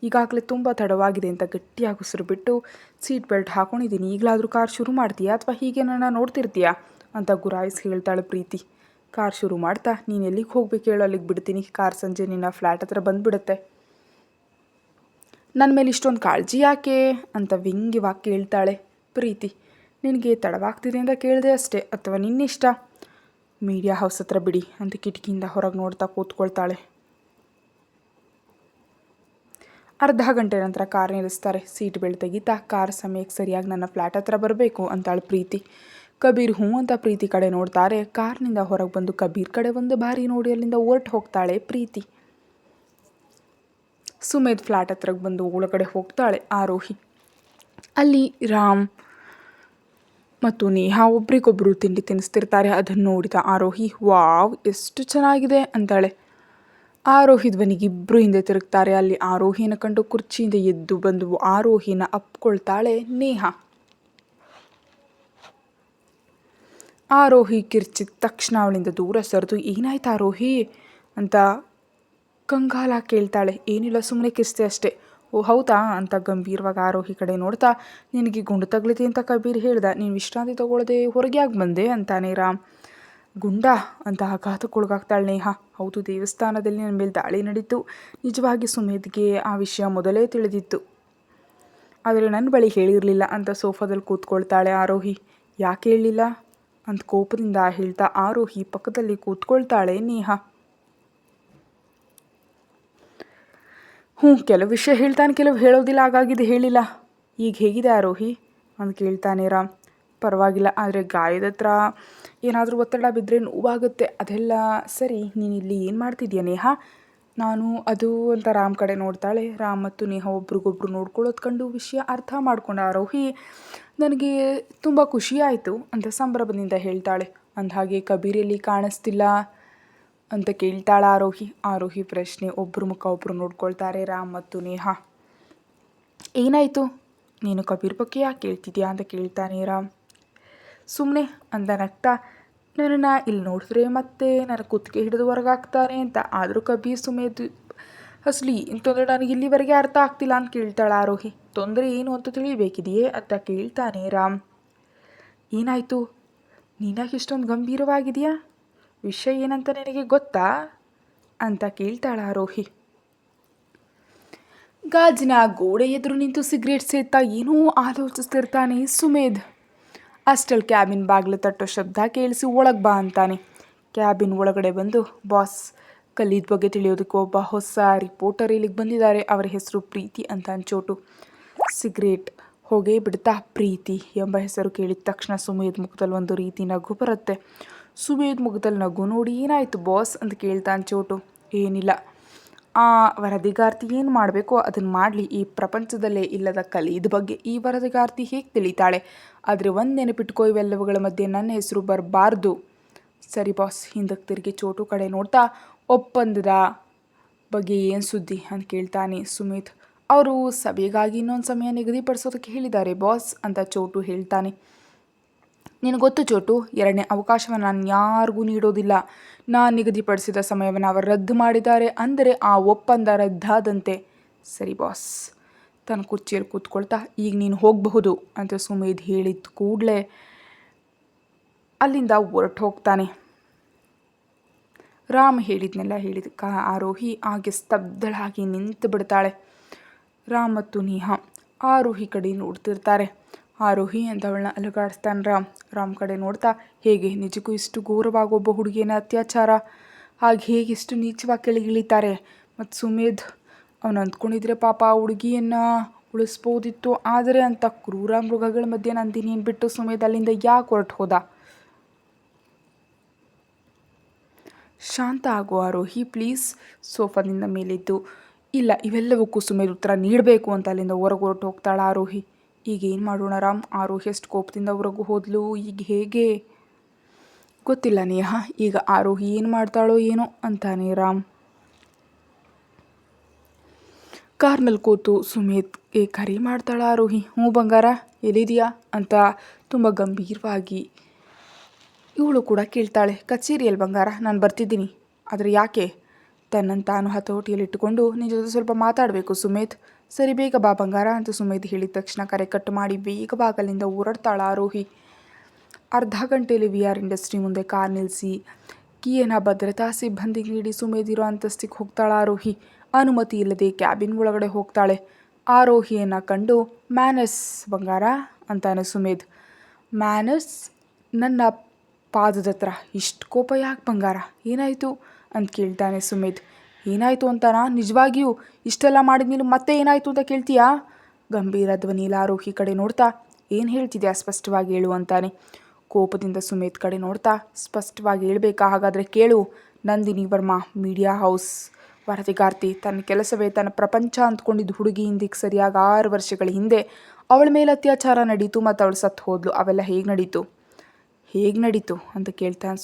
ಈಗಾಗಲೇ ತುಂಬ ತಡವಾಗಿದೆ ಅಂತ ಗಟ್ಟಿಯಾಗಿ ಉಸಿರು ಬಿಟ್ಟು, ಸೀಟ್ ಬೆಲ್ಟ್ ಹಾಕೊಂಡಿದ್ದೀನಿ, ಈಗಲಾದರೂ ಕಾರ್ ಶುರು ಮಾಡ್ತೀಯಾ ಅಥವಾ ಹೀಗೆ ನನ್ನ ನೋಡ್ತಿರ್ತೀಯಾ ಅಂತ ಗುರಾಯಿಸಿ ಹೇಳ್ತಾಳೆ ಪ್ರೀತಿ. ಕಾರ್ ಶುರು ಮಾಡ್ತಾ, ನೀನು ಎಲ್ಲಿಗೆ ಹೋಗ್ಬೇಕು ಹೇಳು, ಅಲ್ಲಿಗೆ ಬಿಡ್ತೀನಿ. ಕಾರ್ ಸಂಜೆ ನಿನ್ನ ಫ್ಲ್ಯಾಟ್ ಹತ್ರ ಬಂದುಬಿಡುತ್ತೆ. ನನ್ನ ಮೇಲೆ ಇಷ್ಟೊಂದು ಕಾಳಜಿ ಯಾಕೆ ಅಂತ ವ್ಯಂಗ್ಯವಾಗಿ ಕೇಳ್ತಾಳೆ ಪ್ರೀತಿ. ನಿನಗೆ ತಡವಾಗ್ತಿದೆ ಅಂತ ಕೇಳಿದೆ ಅಷ್ಟೇ, ಅಥವಾ ನಿನ್ನಿಷ್ಟ. ಮೀಡಿಯಾ ಹೌಸ್ ಹತ್ರ ಬಿಡಿ ಅಂತ ಕಿಟಕಿಯಿಂದ ಹೊರಗೆ ನೋಡ್ತಾ ಕೂತ್ಕೊಳ್ತಾಳೆ. ಅರ್ಧ ಗಂಟೆ ನಂತರ ಕಾರ್ ನಿಲ್ಲಿಸ್ತಾರೆ. ಸೀಟ್ ಬೆಲ್ಟ್ ತೆಗಿತಾ, ಕಾರ್ ಸಮಯಕ್ಕೆ ಸರಿಯಾಗಿ ನನ್ನ ಫ್ಲ್ಯಾಟ್ ಹತ್ರ ಬರಬೇಕು ಅಂತಾಳೆ ಪ್ರೀತಿ. ಕಬೀರ್ ಅಂತ ಪ್ರೀತಿ ಕಡೆ ನೋಡ್ತಾರೆ. ಕಾರ್ನಿಂದ ಹೊರಗೆ ಬಂದು ಕಬೀರ್ ಕಡೆ ಒಂದು ಬಾರಿ ನೋಡಿ ಅಲ್ಲಿಂದ ಹೊರಟು ಹೋಗ್ತಾಳೆ ಪ್ರೀತಿ. ಸುಮೇಧ್ ಫ್ಲ್ಯಾಟ್ ಹತ್ರಕ್ಕೆ ಬಂದು ಒಳಗಡೆ ಹೋಗ್ತಾಳೆ ಆರೋಹಿ. ಅಲ್ಲಿ ರಾಮ್ ಮತ್ತು ನೇಹಾ ಒಬ್ರಿಗೊಬ್ಬರು ತಿಂಡಿ ತಿನ್ನಿಸ್ತಿರ್ತಾರೆ. ಅದನ್ನು ನೋಡಿದ ಆರೋಹಿ, ವಾವ್ ಎಷ್ಟು ಚೆನ್ನಾಗಿದೆ ಅಂತಾಳೆ. ಆರೋಹಿ ಧ್ವನಿಗೆ ಇಬ್ಬರು ಹಿಂದೆ ತಿರುಗ್ತಾರೆ. ಅಲ್ಲಿ ಆರೋಹಿನ ಕಂಡು ಕುರ್ಚಿಯಿಂದ ಎದ್ದು ಬಂದು ಆರೋಹಿನ ಅಪ್ಕೊಳ್ತಾಳೆ ನೇಹಾ. ಆರೋಹಿ ಕಿರ್ಚಿದ ತಕ್ಷಣ ಅವಳಿಂದ ದೂರ ಸರಿದು ಏನಾಯ್ತು ಆರೋಹಿ ಅಂತ ಕಂಗಾಲ ಕೇಳ್ತಾಳೆ. ಏನಿಲ್ಲ, ಸುಮ್ಮನೆ ಕಿಸ್ತೆ ಅಷ್ಟೇ. ಓ ಹೌದಾ ಅಂತ ಗಂಭೀರವಾಗಿ ಆರೋಹಿ ಕಡೆ ನೋಡ್ತಾ, ನಿನಗೆ ಗುಂಡು ತಗ್ಲಿದೆ ಅಂತ ಕಬೀರ್ ಹೇಳ್ದ, ನೀನು ವಿಶ್ರಾಂತಿ ತಗೊಳ್ಳದೆ ಹೊರಗೆ ಯಾಕೆ ಬಂದೆ ಅಂತಾನೆ ರಾಮ್. ಗುಂಡ ಅಂತ ಆಘಾತಕ್ಕೊಳಗಾಗ್ತಾಳೆ ನೇಹಾ. ಹೌದು, ದೇವಸ್ಥಾನದಲ್ಲಿ ನನ್ನ ಮೇಲೆ ದಾಳಿ ನಡೀತು. ನಿಜವಾಗಿ ಸುಮೇಧ್ಗೆ ಆ ವಿಷಯ ಮೊದಲೇ ತಿಳಿದಿತ್ತು, ಆದರೆ ನನ್ನ ಬಳಿ ಹೇಳಿರಲಿಲ್ಲ ಅಂತ ಸೋಫಾದಲ್ಲಿ ಕೂತ್ಕೊಳ್ತಾಳೆ ಆರೋಹಿ. ಯಾಕೆ ಹೇಳಲಿಲ್ಲ ಅಂತ ಕೋಪದಿಂದ ಹೇಳ್ತಾ ಆರೋಹಿ ಪಕ್ಕದಲ್ಲಿ ಕೂತ್ಕೊಳ್ತಾಳೆ ನೇಹಾ. ಕೆಲವು ವಿಷಯ ಹೇಳ್ತಾನೆ, ಕೆಲವು ಹೇಳೋದಿಲ್ಲ, ಹಾಗಾಗಿದೆ ಹೇಳಿಲ್ಲ. ಈಗ ಹೇಗಿದೆ ಆರೋಹಿ ಅಂತ ಕೇಳ್ತಾನೆ ರಾಮ್. ಪರವಾಗಿಲ್ಲ, ಆದರೆ ಗಾಯದ ಹತ್ರ ಏನಾದರೂ ಒತ್ತಡ ಬಿದ್ದರೆ ನೋವಾಗುತ್ತೆ, ಅದೆಲ್ಲ ಸರಿ. ನೀನು ಇಲ್ಲಿ ಏನು ಮಾಡ್ತಿದ್ಯಾ ನೇಹಾ? ನಾನು ಅದು ಅಂತ ರಾಮ್ ಕಡೆ ನೋಡ್ತಾಳೆ. ರಾಮ್ ಮತ್ತು ನೇಹಾ ಒಬ್ರಿಗೊಬ್ರು ನೋಡ್ಕೊಳ್ಳೋದು ಕಂಡು ವಿಷಯ ಅರ್ಥ ಮಾಡ್ಕೊಂಡ ಆರೋಹಿ ನನಗೆ ತುಂಬ ಖುಷಿಯಾಯಿತು ಅಂತ ಸಂಭ್ರಮದಿಂದ ಹೇಳ್ತಾಳೆ. ಅಂದಹಾಗೆ ಕಬೀರಲ್ಲಿ ಕಾಣಿಸ್ತಿಲ್ಲ ಅಂತ ಕೇಳ್ತಾಳ ಆರೋಹಿ ಪ್ರಶ್ನೆ. ಒಬ್ಬರು ಮುಖ ಒಬ್ಬರು ನೋಡ್ಕೊಳ್ತಾರೆ ರಾಮ್ ಮತ್ತು ನೇಹಾ. ಏನಾಯಿತು, ನೀನು ಕಬೀರ್ ಬಗ್ಗೆ ಯಾಕೆ ಕೇಳ್ತಿದ್ಯಾ ಅಂತ ಕೇಳ್ತಾನೆ ರಾಮ್. ಸುಮ್ಮನೆ ಅಂತ ನಗ್ತಾ, ನನ್ನನ್ನು ಇಲ್ಲಿ ನೋಡಿದ್ರೆ ಮತ್ತೆ ನನ್ನ ಕುತ್ತಿಗೆ ಹಿಡಿದು ಹೊರಗಾಕ್ತಾರೆ ಅಂತ. ಆದರೂ ಕಬೀರ್ ಸುಮೇಧ್ ಅಸಲಿ ತೊಂದರೆ ನನಗೆ ಇಲ್ಲಿವರೆಗೆ ಅರ್ಥ ಆಗ್ತಿಲ್ಲ ಅಂತ ಕೇಳ್ತಾಳೆ ಆರೋಹಿ. ತೊಂದರೆ ಏನು ಅಂತ ತಿಳಿಬೇಕಿದೆಯೇ ಅಂತ ಕೇಳ್ತಾನೆ ರಾಮ್. ಏನಾಯಿತು, ನೀನಾಗಿ ಇಷ್ಟೊಂದು ಗಂಭೀರವಾಗಿದೆಯಾ? ವಿಷಯ ಏನಂತ ನಿನಗೆ ಗೊತ್ತಾ ಅಂತ ಕೇಳ್ತಾಳ ಆರೋಹಿ. ಗಾಜಿನ ಗೋಡೆ ಎದುರು ನಿಂತು ಸಿಗರೇಟ್ ಸೇದ್ತಾ ಏನೋ ಆಲೋಚಿಸ್ತಿರ್ತಾನೆ ಸುಮೇಧ್. ಅಷ್ಟಲ್ಲಿ ಕ್ಯಾಬಿನ್ ಬಾಗಿಲು ತಟ್ಟೋ ಶಬ್ದ ಕೇಳಿಸಿ ಒಳಗೆ ಬಾ ಅಂತಾನೆ. ಕ್ಯಾಬಿನ್ ಒಳಗಡೆ ಬಂದು, ಬಾಸ್, ಕಲ್ಲಿದ ಬಗ್ಗೆ ತಿಳಿಯೋದಕ್ಕೆ ಒಬ್ಬ ಹೊಸ ರಿಪೋರ್ಟರ್ ಇಲ್ಲಿಗೆ ಬಂದಿದ್ದಾರೆ. ಅವರ ಹೆಸರು ಪ್ರೀತಿ ಅಂತ ಚೋಟು. ಸಿಗರೇಟ್ ಹೊಗೆ ಬಿಡ್ತಾ ಪ್ರೀತಿ ಎಂಬ ಹೆಸರು ಕೇಳಿದ ತಕ್ಷಣ ಸುಮೇಧ್ ಮುಖದಲ್ಲಿ ಒಂದು ರೀತಿ ನಗು ಬರುತ್ತೆ. ಸುಮೇಧ್ ಮುಖದಲ್ಲಿ ನಗು ನೋಡಿ, ಏನಾಯಿತು ಬಾಸ್ ಅಂತ ಕೇಳ್ತಾನೆ ಚೋಟು. ಏನಿಲ್ಲ, ಆ ವರದಿಗಾರ್ತಿ ಏನು ಮಾಡಬೇಕೋ ಅದನ್ನು ಮಾಡಲಿ. ಈ ಪ್ರಪಂಚದಲ್ಲೇ ಇಲ್ಲದ ಕಲಿದ ಬಗ್ಗೆ ಈ ವರದಿಗಾರ್ತಿ ಹೇಗೆ ತಿಳಿತಾಳೆ? ಆದರೆ ಒಂದು ನೆನಪಿಟ್ಕೋ, ಇವೆಲ್ಲವುಗಳ ಮಧ್ಯೆ ನನ್ನ ಹೆಸರು ಬರಬಾರ್ದು. ಸರಿ ಬಾಸ್. ಹಿಂದಕ್ಕೆ ತಿರುಗಿ ಚೋಟು ಕಡೆ ನೋಡ್ತಾ, ಒಪ್ಪಂದದ ಬಗ್ಗೆ ಏನು ಸುದ್ದಿ ಅಂತ ಕೇಳ್ತಾನೆ ಸುಮೇಧ್. ಅವರು ಸಭೆಗಾಗಿ ಇನ್ನೊಂದು ಸಮಯ ನಿಗದಿಪಡಿಸೋದಕ್ಕೆ ಹೇಳಿದ್ದಾರೆ ಬಾಸ್ ಅಂತ ಚೋಟು ಹೇಳ್ತಾನೆ. ನಿನಗೆ ಗೊತ್ತು ಚೋಟು, ಎರಡನೇ ಅವಕಾಶವನ್ನು ನಾನು ಯಾರಿಗೂ ನೀಡೋದಿಲ್ಲ. ನಾನು ನಿಗದಿಪಡಿಸಿದ ಸಮಯವನ್ನು ಅವರು ರದ್ದು ಮಾಡಿದ್ದಾರೆ ಅಂದರೆ ಆ ಒಪ್ಪಂದ ರದ್ದಾದಂತೆ. ಸರಿ ಬಾಸ್. ತನ್ನ ಕುರ್ಚಿಯಲ್ಲಿ ಕೂತ್ಕೊಳ್ತಾ, ಈಗ ನೀನು ಹೋಗಬಹುದು ಅಂತ ಸುಮೇಧ್ ಹೇಳಿದ ಕೂಡಲೇ ಅಲ್ಲಿಂದ ಹೊರಟು ಹೋಗ್ತಾನೆ. ರಾಮ್ ಹೇಳಿದ್ನೆಲ್ಲ ಹೇಳಿದ ಆರೋಹಿ ಹಾಗೆ ಸ್ತಬ್ಧಳಾಗಿ ನಿಂತು ಬಿಡ್ತಾಳೆ. ರಾಮ್ ಮತ್ತು ನೇಹಾ ಆರೋಹಿ ಕಡೆ ನೋಡ್ತಿರ್ತಾರೆ. ಆರೋಹಿ ಅಂತ ಅವಳನ್ನ ಅಲುಗಾಡಿಸ್ತಾನೆ ರಾಮ್ ಕಡೆ ನೋಡ್ತಾ, ಹೇಗೆ ನಿಜಕ್ಕೂ ಇಷ್ಟು ಘೋರವಾಗಿ ಒಬ್ಬ ಹುಡುಗಿಯನ್ನ ಅತ್ಯಾಚಾರ ಹಾಗೆ ಹೇಗೆ ಇಷ್ಟು ನೀಚವಾಗಿ ಕೆಳಗಿಳಿತಾರೆ? ಮತ್ತು ಸುಮೇಧ್ ಅವನು ಅಂದ್ಕೊಂಡಿದ್ರೆ ಪಾಪ ಆ ಹುಡುಗಿಯನ್ನು ಉಳಿಸ್ಬೋದಿತ್ತು, ಆದರೆ ಅಂಥ ಕ್ರೂರ ಮೃಗಗಳ ಮಧ್ಯೆ ನಂದಿನಿಯನ್ನು ಬಿಟ್ಟು ಸುಮೇಧ್ ಅಲ್ಲಿಂದ ಯಾಕೆ ಹೊರಟು ಹೋದ? ಶಾಂತ ಆಗೋ ಆರೋಹಿ ಪ್ಲೀಸ್. ಸೋಫಾದಿಂದ ಮೇಲಿದ್ದು, ಇಲ್ಲ ಇವೆಲ್ಲವಕ್ಕೂ ಸುಮೇಧ್ ಉತ್ತರ ನೀಡಬೇಕು ಅಂತ ಅಲ್ಲಿಂದ ಹೊರಟು ಹೋಗ್ತಾಳೆ ಆರೋಹಿ. ಈಗ ಏನು ಮಾಡೋಣ ರಾಮ್? ಆರೋಹಿ ಎಷ್ಟು ಕೋಪದಿಂದ ಹೊರಗು ಹೋದ್ಲು, ಈಗ ಹೇಗೆ ಗೊತ್ತಿಲ್ಲ ನೇಹಾ. ಈಗ ಆರೋಹಿ ಏನು ಮಾಡ್ತಾಳೋ ಏನೋ ಅಂತಾನೆ ರಾಮ್. ಕಾರ್ನಲ್ಲಿ ಕೂತು ಸುಮೇಧ್ಗೆ ಕರೆ ಮಾಡ್ತಾಳೆ ಆರೋಹಿ. ಹ್ಞೂ ಬಂಗಾರ, ಎಲ್ಲಿದೆಯಾ ಅಂತ ತುಂಬ ಗಂಭೀರವಾಗಿ ಇವಳು ಕೂಡ ಕೇಳ್ತಾಳೆ. ಕಚೇರಿಯಲ್ಲಿ ಬಂಗಾರ, ನಾನು ಬರ್ತಿದ್ದೀನಿ. ಆದರೆ ಯಾಕೆ? ತನ್ನನ್ನು ತಾನು ಹತೋಟಿಯಲ್ಲಿಟ್ಟುಕೊಂಡು, ನಿನ್ನ ಜೊತೆ ಸ್ವಲ್ಪ ಮಾತಾಡಬೇಕು ಸುಮೇಧ್. ಸರಿ ಬೇಗ ಬಾ ಬಂಗಾರ ಅಂತ ಸುಮೇಧ್ ಹೇಳಿದ ತಕ್ಷಣ ಕರೆ ಕಟ್ ಮಾಡಿ ಬೇಗ ಬಾಗಲಿಂದ ಓಡಾಡ್ತಾಳ ಆರೋಹಿ. ಅರ್ಧ ಗಂಟೆಯಲ್ಲಿ VR ಇಂಡಸ್ಟ್ರಿ ಮುಂದೆ ಕಾರ್ ನಿಲ್ಲಿಸಿ ಕೀಯನ್ನು ಭದ್ರತಾ ಸಿಬ್ಬಂದಿಗೆ ನೀಡಿ ಸುಮೇಧ್ ಇರೋ ಅಂತಸ್ತಿಗೆ ಹೋಗ್ತಾಳ ಆರೋಹಿ. ಅನುಮತಿ ಇಲ್ಲದೆ ಕ್ಯಾಬಿನ್ ಒಳಗಡೆ ಹೋಗ್ತಾಳೆ. ಆರೋಹಿಯನ್ನು ಕಂಡು, ಮ್ಯಾನಸ್ ಬಂಗಾರ ಅಂತಾನೆ ಸುಮೇಧ್. ಮ್ಯಾನಸ್? ನನ್ನ ಪಾದದ ಹತ್ರ ಇಷ್ಟು ಕೋಪ ಯಾಕೆ ಬಂಗಾರ? ಏನಾಯಿತು ಅಂತ ಕೇಳ್ತಾನೆ ಸುಮೇಧ್. ಏನಾಯಿತು ಅಂತಾನಾ? ನಿಜವಾಗಿಯೂ ಇಷ್ಟೆಲ್ಲ ಮಾಡಿದ ನೀನು ಮತ್ತೆ ಏನಾಯಿತು ಅಂತ ಕೇಳ್ತೀಯಾ? ಗಂಭೀರ ಧ್ವನಿಯಲ್ಲಿ ಆರೋಹಿ ಕಡೆ ನೋಡ್ತಾ, ಏನು ಹೇಳ್ತಿದ್ಯಾ ಸ್ಪಷ್ಟವಾಗಿ ಹೇಳು ಅಂತಾನೆ. ಕೋಪದಿಂದ ಸುಮೇಧ್ ಕಡೆ ನೋಡ್ತಾ, ಸ್ಪಷ್ಟವಾಗಿ ಹೇಳ್ಬೇಕಾ? ಹಾಗಾದರೆ ಕೇಳು. ನಂದಿನಿ ವರ್ಮಾ, ಮೀಡಿಯಾ ಹೌಸ್ ವರದಿಗಾರ್ತಿ, ತನ್ನ ಕೆಲಸವೇ ತನ್ನ ಪ್ರಪಂಚ ಅಂದ್ಕೊಂಡಿದ್ದು ಹುಡುಗಿ ಹಿಂದಿಗೆ ಸರಿಯಾಗಿ 6 ವರ್ಷಗಳ ಹಿಂದೆ ಅವಳ ಮೇಲೆ ಅತ್ಯಾಚಾರ ನಡೀತು ಮತ್ತು ಅವಳು ಸತ್ತು ಹೋದ್ಲು. ಅವೆಲ್ಲ ಹೇಗೆ ನಡೀತು ಅಂತ ಕೇಳ್ತಾನೆ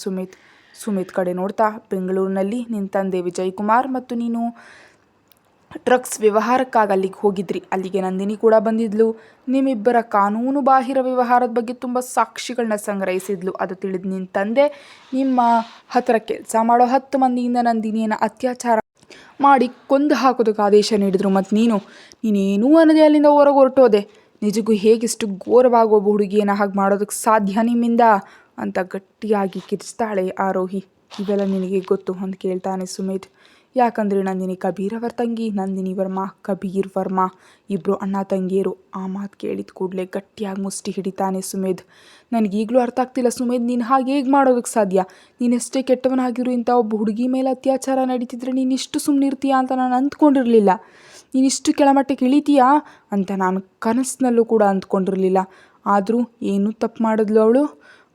ಸುಮೇಧ್ ಕಡೆ ನೋಡ್ತಾ, ಬೆಂಗಳೂರಿನಲ್ಲಿ ನಿನ್ನ ತಂದೆ ವಿಜಯ್ ಕುಮಾರ್ ಮತ್ತು ನೀನು ಡ್ರಗ್ಸ್ ವ್ಯವಹಾರಕ್ಕಾಗಿ ಅಲ್ಲಿಗೆ ಹೋಗಿದ್ರಿ. ಅಲ್ಲಿಗೆ ನಂದಿನಿ ಕೂಡ ಬಂದಿದ್ಲು. ನಿಮ್ಮಿಬ್ಬರ ಕಾನೂನು ಬಾಹಿರ ವ್ಯವಹಾರದ ಬಗ್ಗೆ ತುಂಬ ಸಾಕ್ಷಿಗಳನ್ನ ಸಂಗ್ರಹಿಸಿದ್ಲು. ಅದು ತಿಳಿದು ನಿನ್ನ ತಂದೆ ನಿಮ್ಮ ಹತ್ತಿರ ಕೆಲಸ ಮಾಡೋ 10 ಮಂದಿಯಿಂದ ನಂದಿನಿಯನ್ನು ಅತ್ಯಾಚಾರ ಮಾಡಿ ಕೊಂದು ಹಾಕೋದಕ್ಕೆ ಆದೇಶ ನೀಡಿದ್ರು. ಮತ್ತು ನೀನೇನೂ ಅನ್ನದೇ ಅಲ್ಲಿಂದ ಹೊರಟೋದೆ. ನಿಜಕ್ಕೂ ಹೇಗಿಷ್ಟು ಘೋರವಾಗಿ ಒಬ್ಬ ಹುಡುಗಿಯನ್ನು ಹಾಗೆ ಮಾಡೋದಕ್ಕೆ ಸಾಧ್ಯ ನಿಮ್ಮಿಂದ ಅಂತ ಗಟ್ಟಿಯಾಗಿ ಕಿರ್ಚ್ತಾಳೆ ಆರೋಹಿ. ಇವೆಲ್ಲ ನಿನಗೆ ಗೊತ್ತು ಅಂತ ಕೇಳ್ತಾನೆ ಸುಮೇಧ್. ಯಾಕಂದರೆ ನಂದಿನಿ ಕಬೀರ್ ಅವರ ತಂಗಿ, ನಂದಿನಿ ವರ್ಮಾ ಕಬೀರ್ ವರ್ಮಾ ಇಬ್ಬರು ಅಣ್ಣ ತಂಗಿಯರು. ಆ ಮಾತು ಕೇಳಿದ ಕೂಡಲೇ ಗಟ್ಟಿಯಾಗಿ ಮುಷ್ಟಿ ಹಿಡಿತಾನೆ ಸುಮೇಧ್. ನನಗೀಗಲೂ ಅರ್ಥ ಆಗ್ತಿಲ್ಲ ಸುಮೇಧ್, ನೀನು ಹಾಗೆ ಹೇಗೆ ಮಾಡೋದಕ್ಕೆ ಸಾಧ್ಯ? ನೀನೆಷ್ಟೇ ಕೆಟ್ಟವನಾಗಿರು ಇಂಥ ಒಬ್ಬ ಹುಡುಗಿ ಮೇಲೆ ಅತ್ಯಾಚಾರ ನಡೀತಿದ್ರೆ ನೀನಿಷ್ಟು ಸುಮ್ಮನಿರ್ತೀಯಾ ಅಂತ ನಾನು ಅಂದ್ಕೊಂಡಿರಲಿಲ್ಲ. ನೀನಿಷ್ಟು ಕೆಳಮಟ್ಟಕ್ಕೆ ಇಳಿತೀಯಾ ಅಂತ ನಾನು ಕನಸಿನಲ್ಲೂ ಕೂಡ ಅಂದ್ಕೊಂಡಿರಲಿಲ್ಲ. ಆದರೂ ಏನೂ ತಪ್ಪು ಮಾಡಿದ್ಲು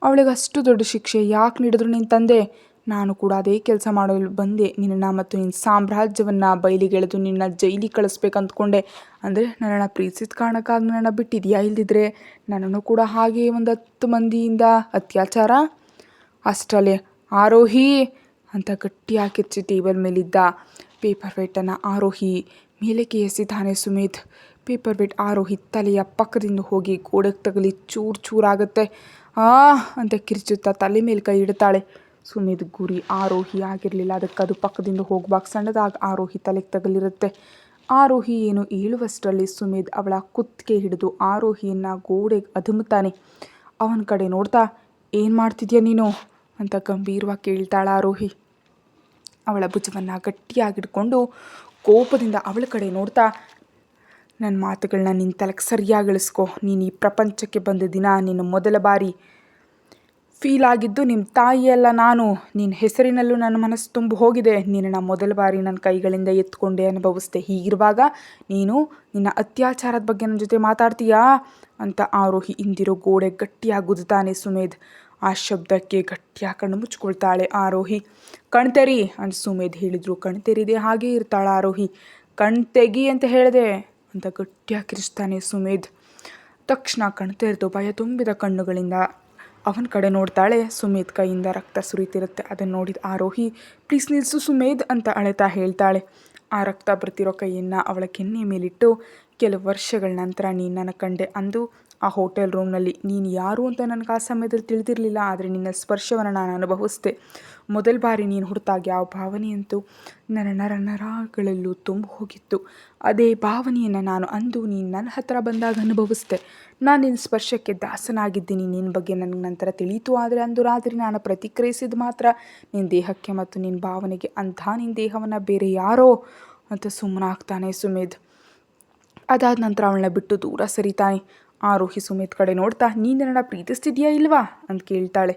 ಅವಳಿಗೆ ಅಷ್ಟು ದೊಡ್ಡ ಶಿಕ್ಷೆ ಯಾಕೆ ನೀಡಿದ್ರು ನಿನ್ನ ತಂದೆ? ನಾನು ಕೂಡ ಅದೇ ಕೆಲಸ ಮಾಡಲು ಬಂದೆ. ನಿನ್ನನ್ನು ಮತ್ತು ನಿನ್ನ ಸಾಮ್ರಾಜ್ಯವನ್ನು ಬಯಲಿಗೆಳೆದು ನಿನ್ನ ಜೈಲಿಗೆ ಕಳಿಸ್ಬೇಕು ಅಂದ್ಕೊಂಡೆ. ಅಂದರೆ ನನ್ನನ್ನು ಪ್ರೀತಿಸಿದ ಕಾರಣಕ್ಕಾಗಿ ನನ್ನನ್ನು ಬಿಟ್ಟಿದೆಯಾ? ಇಲ್ದಿದ್ರೆ ನನ್ನನ್ನು ಕೂಡ ಹಾಗೆ 10 ಮಂದಿಯಿಂದ ಅತ್ಯಾಚಾರ. ಅಷ್ಟರಲ್ಲೇ ಆರೋಹಿ ಅಂತ ಗಟ್ಟಿಯಾಗಿ ಕಿರ್ಚಿ ಟೇಬಲ್ ಮೇಲಿದ್ದ ಪೇಪರ್ ವೇಟನ್ನು ಆರೋಹಿ ಮೇಲಕ್ಕೆ ಎಸಿತಾನೆ ಸುಮೇಧ್. ಪೇಪರ್ ವೇಟ್ ಆರೋಹಿ ತಲೆಯ ಪಕ್ಕದಿಂದ ಹೋಗಿ ಗೋಡೆಗೆ ತಗಲಿ ಚೂರಾಗುತ್ತೆ. ಅಂತ ಕಿರ್ಚುತ್ತಾ ತಲೆ ಮೇಲೆ ಕೈ ಇಡ್ತಾಳೆ. ಸುಮೇಧ್ ಗುರಿ ಆರೋಹಿ ಆಗಿರಲಿಲ್ಲ, ಅದಕ್ಕೆ ಅದು ಪಕ್ಕದಿಂದ ಹೋಗುವಾಗ ಸಣ್ಣದಾಗಿ ಆರೋಹಿ ತಲೆಗೆ ತಗಲಿರುತ್ತೆ. ಆರೋಹಿ ಏನು ಹೇಳುವಷ್ಟರಲ್ಲಿ ಸುಮೇಧ್ ಅವಳ ಕುತ್ತಿಗೆ ಹಿಡಿದು ಆರೋಹಿಯನ್ನು ಗೋಡೆಗೆ ಅದುಮುತ್ತಾನೆ. ಅವನ ಕಡೆ ನೋಡ್ತಾ, ಏನು ಮಾಡ್ತಿದ್ಯಾ ನೀನು ಅಂತ ಗಂಭೀರವಾಗಿ ಕೇಳ್ತಾಳ ಆರೋಹಿ. ಅವಳ ಭುಜವನ್ನು ಗಟ್ಟಿಯಾಗಿಡ್ಕೊಂಡು ಕೋಪದಿಂದ ಅವಳ ಕಡೆ ನೋಡ್ತಾ, ನನ್ನ ಮಾತುಗಳನ್ನ ನಿನ್ನ ತಲೆಗೆ ಸರಿಯಾಗಿ ಇಳಿಸ್ಕೊ. ನೀನು ಈ ಪ್ರಪಂಚಕ್ಕೆ ಬಂದ ದಿನ ನಿನ್ನ ಮೊದಲ ಬಾರಿ ಫೀಲ್ ಆಗಿದ್ದು ನಿಮ್ಮ ತಾಯಿಯಲ್ಲ ನಾನು. ನಿನ್ನ ಹೆಸರಿನಲ್ಲೂ ನನ್ನ ಮನಸ್ಸು ತುಂಬ ಹೋಗಿದೆ. ನಿನ್ನನ್ನು ಮೊದಲ ಬಾರಿ ನನ್ನ ಕೈಗಳಿಂದ ಎತ್ಕೊಂಡೆ ಅನುಭವಿಸ್ದೆ. ಹೀಗಿರುವಾಗ ನೀನು ನಿನ್ನ ಅತ್ಯಾಚಾರದ ಬಗ್ಗೆ ನನ್ನ ಜೊತೆ ಮಾತಾಡ್ತೀಯಾ ಅಂತ ಆರೋಹಿ ಇಂದಿರೋ ಗೋಡೆ ಗಟ್ಟಿಯಾಗಿ ಗುದ್ದುತ್ತಾನೆ ಸುಮೇಧ್. ಆ ಶಬ್ದಕ್ಕೆ ಗಟ್ಟಿಯಾಗಿ ಕಣ್ಣು ಮುಚ್ಕೊಳ್ತಾಳೆ ಆರೋಹಿ. ಕಣ್ತೆರಿ ಅಂತ ಸುಮೇಧ್ ಹೇಳಿದ್ರು. ಕಣ್ತೆರಿದೆ ಹಾಗೇ ಇರ್ತಾಳ ಆರೋಹಿ. ಕಣ್ತೆಗಿ ಅಂತ ಹೇಳಿದೆ ಅಂತ ಗಟ್ಟಿಯಾಗಿ ಕಿರಿಸ್ತಾನೆ ಸುಮೇಧ್. ತಕ್ಷಣ ಕಣ್ತೆರೆದು ಭಯ ತುಂಬಿದ ಕಣ್ಣುಗಳಿಂದ ಅವನ ಕಡೆ ನೋಡ್ತಾಳೆ. ಸುಮೇಧ್ ಕೈಯಿಂದ ರಕ್ತ ಸುರಿತಿರುತ್ತೆ. ಅದನ್ನು ನೋಡಿದ ಆರೋಹಿ, ಪ್ಲೀಸ್ ನಿಲ್ಲಿಸು ಸುಮೇಧ್ ಅಂತ ಅಳೆತಾ ಹೇಳ್ತಾಳೆ. ಆ ರಕ್ತ ಬರ್ತಿರೋ ಕೈಯನ್ನು ಅವಳ ಕೆನ್ನೆ ಮೇಲಿಟ್ಟು, ಕೆಲವು ವರ್ಷಗಳ ನಂತರ ನೀನು ನನ್ನ ಕಂಡೆ. ಅಂದು ಆ ಹೋಟೆಲ್ ರೂಮ್ನಲ್ಲಿ ನೀನು ಯಾರು ಅಂತ ನನಗೆ ಆ ಸಮಯದಲ್ಲಿ ತಿಳಿದಿರಲಿಲ್ಲ. ಆದರೆ ನಿನ್ನ ಸ್ಪರ್ಶವನ್ನು ನಾನು ಅನುಭವಿಸಿದೆ. ಮೊದಲ ಬಾರಿ ನೀನು ಹುಡ್ತಾಗ ಯಾವ ಭಾವನೆಯಂತೂ ನನ್ನ ನರಗಳಲ್ಲೂ ತುಂಬ ಹೋಗಿತ್ತು. ಅದೇ ಭಾವನೆಯನ್ನು ನಾನು ಅಂದು ನೀನು ನನ್ನ ಹತ್ತಿರ ಬಂದಾಗ ಅನುಭವಿಸಿದೆ. ನಾನು ನಿನ್ನ ಸ್ಪರ್ಶಕ್ಕೆ ದಾಸನಾಗಿದ್ದೀನಿ. ನಿನ್ನ ಬಗ್ಗೆ ನನಗೆ ನಂತರ ತಿಳಿಯಿತು. ಆದರೆ ಅಂದು ರಾತ್ರಿ ನಾನು ಪ್ರತಿಕ್ರಿಯಿಸಿದ ಮಾತ್ರ ನಿನ್ನ ದೇಹಕ್ಕೆ ಮತ್ತು ನಿನ್ನ ಭಾವನೆಗೆ. ಅಂಥ ನಿನ್ನ ದೇಹವನ್ನು ಬೇರೆ ಯಾರೋ ಅಂತ ಸುಮ್ಮನಾಗ್ತಾನೆ ಸುಮೇಧ್. ಅದಾದ ನಂತರ ಅವಳನ್ನ ಬಿಟ್ಟು ದೂರ ಸರಿತಾನೆ. ಆರೋಹಿ ಸುಮೇಧ್ ಕಡೆ ನೋಡ್ತಾ, ನೀನು ನನ್ನ ಪ್ರೀತಿಸ್ತಿದ್ಯಾ ಇಲ್ವಾ ಅಂತ ಕೇಳ್ತಾಳೆ.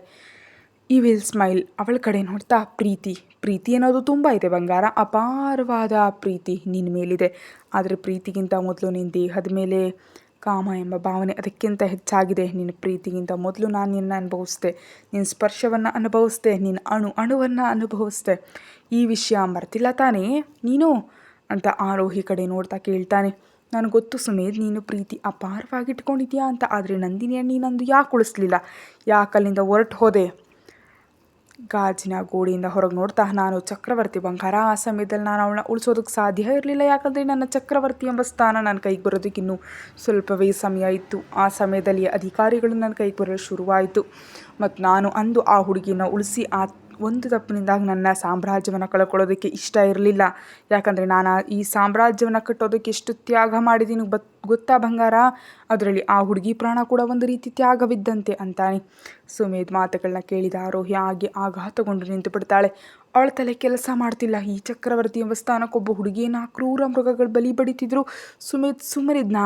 ಈ ವಿಲ್ ಸ್ಮೈಲ್ ಅವಳ ಕಡೆ ನೋಡ್ತಾ, ಪ್ರೀತಿ ಅನ್ನೋದು ತುಂಬ ಇದೆ ಬಂಗಾರ. ಅಪಾರವಾದ ಪ್ರೀತಿ ನಿನ್ನ ಮೇಲಿದೆ. ಆದರೆ ಪ್ರೀತಿಗಿಂತ ಮೊದಲು ನಿನ್ನ ದೇಹದ ಮೇಲೆ ಕಾಮ ಎಂಬ ಭಾವನೆ ಅದಕ್ಕಿಂತ ಹೆಚ್ಚಾಗಿದೆ. ನಿನ್ನ ಪ್ರೀತಿಗಿಂತ ಮೊದಲು ನಾನು ನಿನ್ನ ಅನುಭವಿಸ್ದೆ. ನಿನ್ನ ಸ್ಪರ್ಶವನ್ನು ಅನುಭವಿಸ್ದೆ. ನಿನ್ನ ಅಣುವನ್ನು ಅನುಭವಿಸ್ದೆ. ಈ ವಿಷಯ ಮರ್ತಿಲ್ಲ ತಾನೇ ನೀನು ಅಂತ ಆರೋಹಿ ಕಡೆ ನೋಡ್ತಾ ಕೇಳ್ತಾನೆ. ನನಗೆ ಗೊತ್ತು ಸುಮೇಧ್, ನೀನು ಪ್ರೀತಿ ಅಪಾರವಾಗಿ ಇಟ್ಕೊಂಡಿದ್ಯಾ ಅಂತ. ಆದರೆ ನಂದಿನಿಯನ್ನು ನೀನಂದು ಯಾಕೆ ಉಳಿಸ್ಲಿಲ್ಲ? ಯಾಕೆ ಅಲ್ಲಿಂದ ಹೊರಟು ಹೋದೆ? ಗಾಜಿನ ಗೋಡೆಯಿಂದ ಹೊರಗೆ ನೋಡ್ತಾ, ನಾನು ಚಕ್ರವರ್ತಿ ಬಂಗಾರ. ಆ ಸಮಯದಲ್ಲಿ ನಾನು ಅವಳನ್ನ ಉಳಿಸೋದಕ್ಕೆ ಸಾಧ್ಯ ಇರಲಿಲ್ಲ. ಯಾಕಂದರೆ ನನ್ನ ಚಕ್ರವರ್ತಿ ಎಂಬ ಸ್ಥಾನ ನನ್ನ ಕೈಗೆ ಬರೋದಕ್ಕೆ ಇನ್ನೂ ಸ್ವಲ್ಪವೇ ಸಮಯ ಇತ್ತು. ಆ ಸಮಯದಲ್ಲಿ ಅಧಿಕಾರಿಗಳು ನನ್ನ ಕೈಗೆ ಬರಲು ಶುರುವಾಯಿತು. ಮತ್ತು ನಾನು ಅಂದು ಆ ಹುಡುಗಿನ ಉಳಿಸಿ ಆ ಒಂದು ತಪ್ಪಿನಿಂದಾಗಿ ನನ್ನ ಸಾಮ್ರಾಜ್ಯವನ್ನು ಕಳ್ಕೊಳ್ಳೋದಕ್ಕೆ ಇಷ್ಟ ಇರಲಿಲ್ಲ. ಯಾಕಂದರೆ ನಾನು ಈ ಸಾಮ್ರಾಜ್ಯವನ್ನು ಕಟ್ಟೋದಕ್ಕೆ ಎಷ್ಟು ತ್ಯಾಗ ಮಾಡಿದ್ದೀನಿ ಗೊತ್ತಾ ಬಂಗಾರ? ಅದರಲ್ಲಿ ಆ ಹುಡುಗಿ ಪ್ರಾಣ ಕೂಡ ಒಂದು ರೀತಿ ತ್ಯಾಗವಿದ್ದಂತೆ ಅಂತಾನೆ. ಸುಮೇಧ್ ಮಾತುಗಳನ್ನ ಕೇಳಿದ ಆರೋಹಿ ಹಾಗೆ ಆಘಾತಗೊಂಡು ನಿಂತು ಬಿಡ್ತಾಳೆ. ಅವಳ ತಲೆ ಕೆಲಸ ಮಾಡ್ತಿಲ್ಲ. ಈ ಚಕ್ರವರ್ತಿ ಎಂಬ ಸ್ಥಾನಕ್ಕೊಬ್ಬ ಹುಡುಗಿಯನ್ನು ಕ್ರೂರ ಮೃಗಗಳು ಬಲಿ ಬಡಿತಿದ್ರು. ಸುಮೇಧ್ ಸುಮ್ಮನಿದ್ನಾ?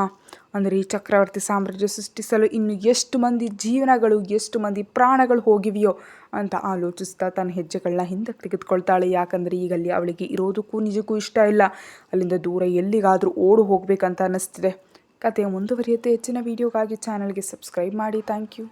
ಅಂದರೆ ಈ ಚಕ್ರವರ್ತಿ ಸಾಮ್ರಾಜ್ಯ ಸೃಷ್ಟಿಸಲು ಇನ್ನು ಎಷ್ಟು ಮಂದಿ ಜೀವನಗಳು, ಎಷ್ಟು ಮಂದಿ ಪ್ರಾಣಗಳು ಹೋಗಿವೆಯೋ ಅಂತ ಆಲೋಚಿಸ್ತಾ ತನ್ನ ಹೆಜ್ಜೆಗಳನ್ನ ಹಿಂದಕ್ಕೆ ತೆಗೆದುಕೊಳ್ತಾಳೆ. ಯಾಕಂದರೆ ಈಗ ಅಲ್ಲಿ ಅವಳಿಗೆ ಇರೋದಕ್ಕೂ ನಿಜಕ್ಕೂ ಇಷ್ಟ ಇಲ್ಲ. ಅಲ್ಲಿಂದ ದೂರ ಎಲ್ಲಿಗಾದರೂ ಓಡು ಹೋಗಬೇಕಂತ ಅನ್ನಿಸ್ತಿದೆ. ಕಥೆಯ ಮುಂದುವರಿಯುತ್ತೆ. ಹೆಚ್ಚಿನ ವೀಡಿಯೋಗಾಗಿ ಚಾನಲ್ಗೆ ಸಬ್ಸ್ಕ್ರೈಬ್ ಮಾಡಿ. Thank you.